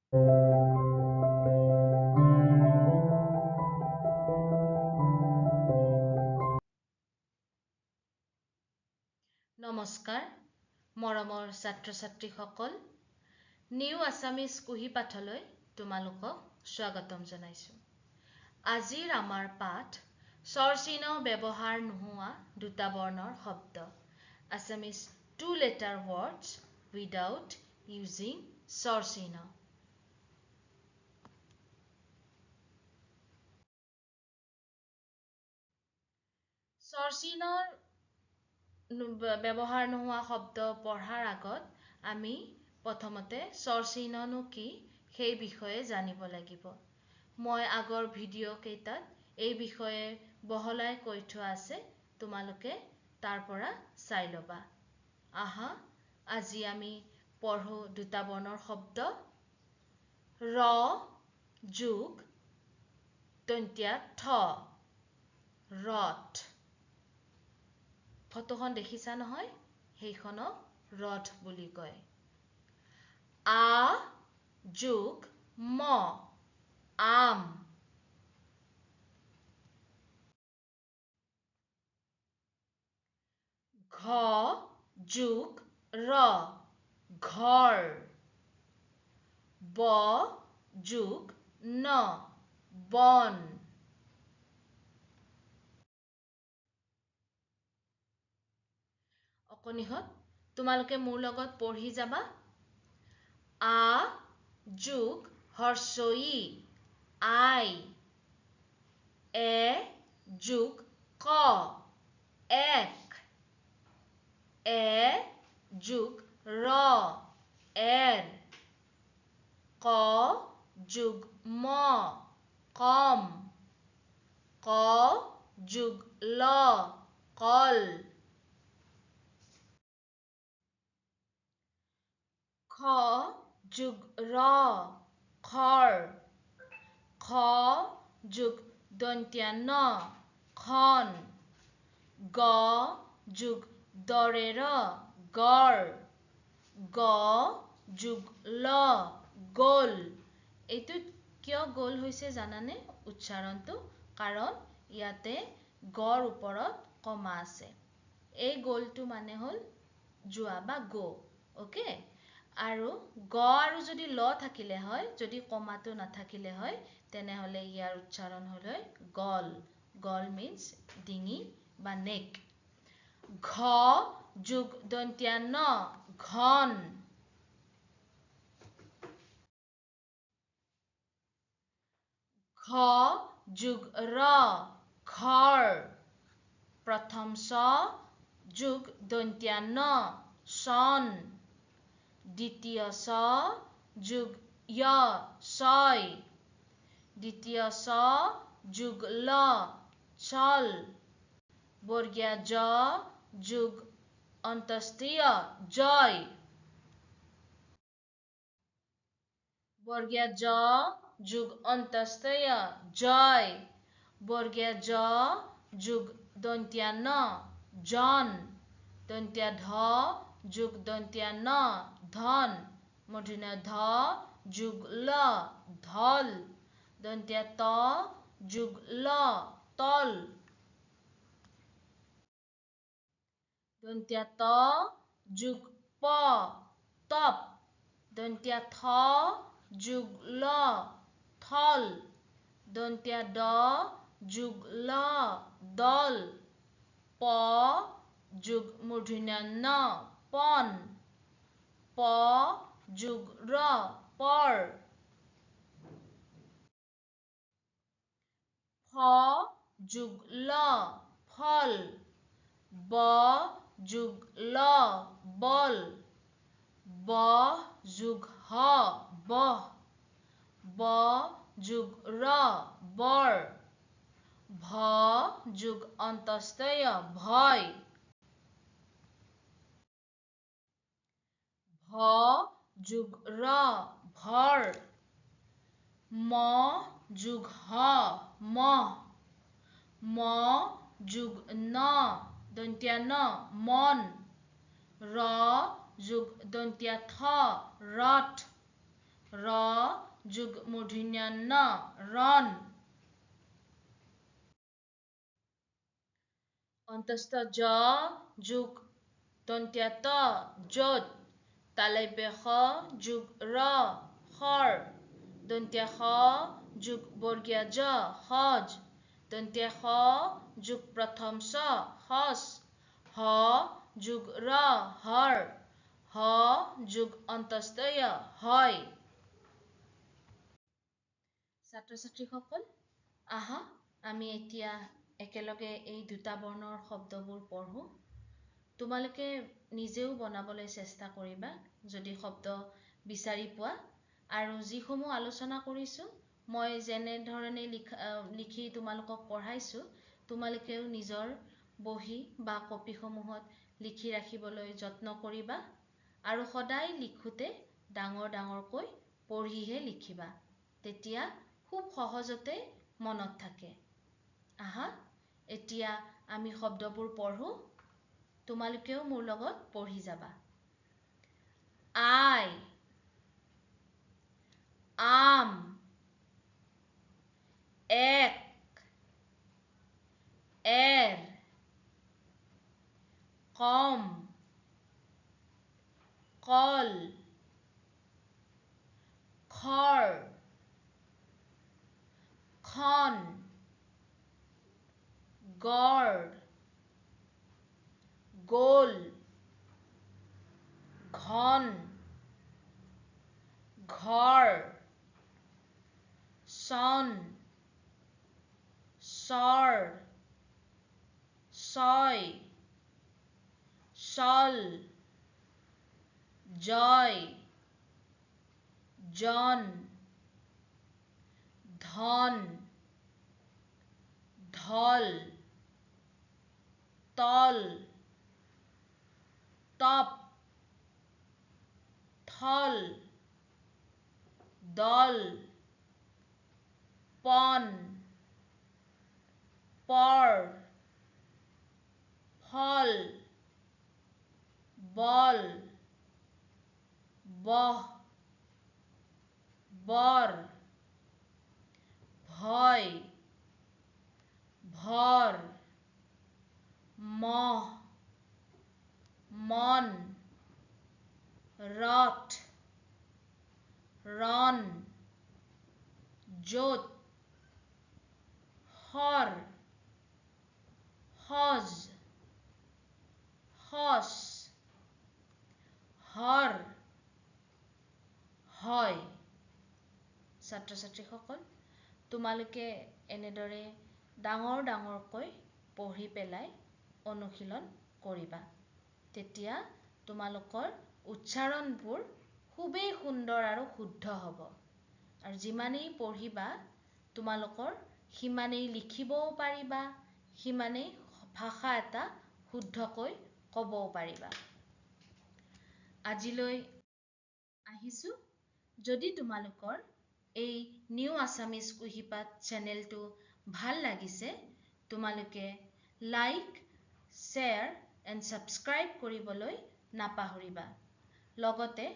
নমস্কাৰ মৰমৰ ছাত্ৰ-ছাত্ৰীসকল নিউ আছামিজ কুহি পাঠলৈ তোমালোকক স্বাগতম জনাইছো। আজিৰ আমাৰ পাঠ স্বৰচিহ্ন ব্যৱহাৰ নোহোৱা দুটা বৰ্ণৰ শব্দ Assamese two-letter words without using স্বৰচিহ্ন। স্বৰচিহ্নৰ ব্যৱহাৰ নোহোৱা শব্দ পঢ়াৰ আগত আমি প্ৰথমতে স্বৰচিহ্ননো কি সেই বিষয়ে জানিব লাগিব। মই আগৰ ভিডিঅ' কেইটাত এই বিষয়ে বহলাই কৈ থোৱা আছে, তোমালোকে তাৰ পৰা চাই ল'বা। আহা আজি আমি পঢ়ো দুটা বৰ্ণৰ শব্দ ৰ যোগ দন্ত্য ঠ ৰথ। ফটোখন দেখিছা নহয়, সেইখনক ৰথ বুলি কয়। আ যোগ ম আম। ঘ যোগ ৰ ঘৰ। ব যোগ ন বন। অকণিহঁত তোমালোকে মোৰ লগত পঢ়ি যাবা। আ যোগ হ্ৰস্ব ই আই। এ যোগ ক এক। এ যোগ ৰ এৰ। ক যোগ ম কম। ক যোগ ল কল। খ যোগ ৰ খৰ। খ যোগ দন্ত্য ন খন। গ যোগ দৰে ৰ গড়। গ যোগ ল গ'ল। এইটোত কিয় গ'ল হৈছে জানানে উচ্চাৰণটো? কাৰণ ইয়াতে গৰ ওপৰত কমা আছে। এই গ'লটো মানে হ'ল যোৱা বা গ', অ'কে? আৰু গ আৰু যদি ল থাকিলে হয়, যদি কমাটো নাথাকিলে হয়, তেনেহ'লে ইয়াৰ উচ্চাৰণ হ'ল গল। গল মিন্স ডিঙি বা নেক। ঘ যোগ দন্ত্য ন ঘন। ঘ যোগ ৰ ঘৰ। প্ৰথম ছ যোগ দন্ত্য ন চন। দ্বিতীয় ছ যোগ য় ছয়। দ্বিতীয় ছ যোগ ল ছল। বৰ্গীয়া জ যোগ অন্তস্থীয় জয়। বৰ্গীয়া জ যোগ অন্তস্থীয় জয়। বৰ্গীয়া জ যোগ দন্ত্য ন জন। দন্ত্য ধ যোগ দন্ত্য ন ধন। মূৰ্ধন্য ধ যোগ ল ধল। দন্ত্য ত যোগ ল তল। দন্ত্য ত যোগ প তপ। দন্ত্য থ যোগ ল থল। দন্ত্য দ যোগ ল দল। প যোগ মূৰ্ধন্য ন পন। প যোগ ৰ পৰ। ফ যোগ ল ফল। ব যোগ ল বল। ব যোগ হ বহ। ব যোগ ৰ বৰ। ভ যোগ অন্তস্থীয় ভয়। ভ যোগ ৰ ভৰ। ম যোগ হ মহ। ম যোগ ন দন্ত্য ন মন। ৰ যোগ দন্ত্য থ ৰথ। ৰ যোগ মূৰ্ধন্য ন ৰন। অন্তস্থ জ যোগ দন্ত্য ত যত। তালব্য শ যোগ ৰ শৰ। দন্ত্য স যোগ বৰ্গীয় জ সজ। দন্ত্য স যোগ প্ৰথম ছ সচ। হ যোগ ৰ হৰ। হ যোগ অন্তস্থ য় হয়। ছাত্ৰ ছাত্ৰীসকল, আহা আমি এতিয়া একেলগে এই দুটা বৰ্ণৰ শব্দবোৰ পঢ়ো। তোমালোকে নিজেও বনাবলৈ চেষ্টা কৰিবা যদি শব্দ বিচাৰি পোৱা। আৰু যিসমূহ আলোচনা কৰিছোঁ মই যেনেধৰণে লিখি তোমালোকক পঢ়াইছোঁ, তোমালোকেও নিজৰ বহী বা কপিসমূহত লিখি ৰাখিবলৈ যত্ন কৰিবা। আৰু সদায় লিখোঁতে ডাঙৰ ডাঙৰকৈ পঢ়িহে লিখিবা। তেতিয়া খুব সহজতে মনত থাকে। আহা এতিয়া আমি শব্দবোৰ পঢ়ো। তোমালোকেও মোৰ লগত পঢ়ি যাবা। আই, আম, এক, এৰ, কম, কল, খৰ, খন, গড়, গোল, ঘন, ঘৰ, চন, চৰ, ছয়, চল, জয়, জন, ধন, ঢল, তল, তপ, থল, দল, পন, পৰ, ফল, বল, বহ, বৰ, ভয়, ভৰ, মহ, মন, ৰথ, ৰণ, য'ত, শৰ, সজ, সচ, হৰ, হয়। ছাত্ৰ ছাত্ৰীসকল, তোমালোকে এনেদৰে ডাঙৰ ডাঙৰকৈ পঢ়ি পেলাই অনুশীলন কৰিবা। তেতিয়া তোমালোকৰ উচ্চাৰণবোৰ খুবেই সুন্দৰ আৰু শুদ্ধ হ'ব। আৰু যিমানেই পঢ়িবা তোমালোকৰ সিমানেই লিখিবও পাৰিবা, সিমানেই ভাষা এটা শুদ্ধকৈ ক'বও পাৰিবা। আজিলৈ আহিছোঁ। যদি তোমালোকৰ এই নিউ আছামিজ কুহিপাত চেনেলটো ভাল লাগিছে, তোমালোকে লাইক, শ্বেয়াৰ এণ্ড ছাবস্ক্ৰাইব কৰিবলৈ নাপাহৰিবা। লগতে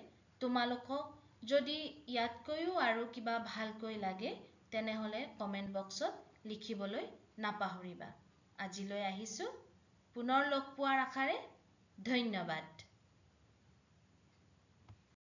তোমালোকক যদি ইয়াতকৈও আৰু কিবা ভালকৈ লাগে, তেনেহ'লে কমেণ্ট বক্সত লিখিবলৈ নাপাহৰিবা। আজিলৈ আহিছোঁ। পুনৰ লগ পোৱাৰ আশাৰে ধন্যবাদ।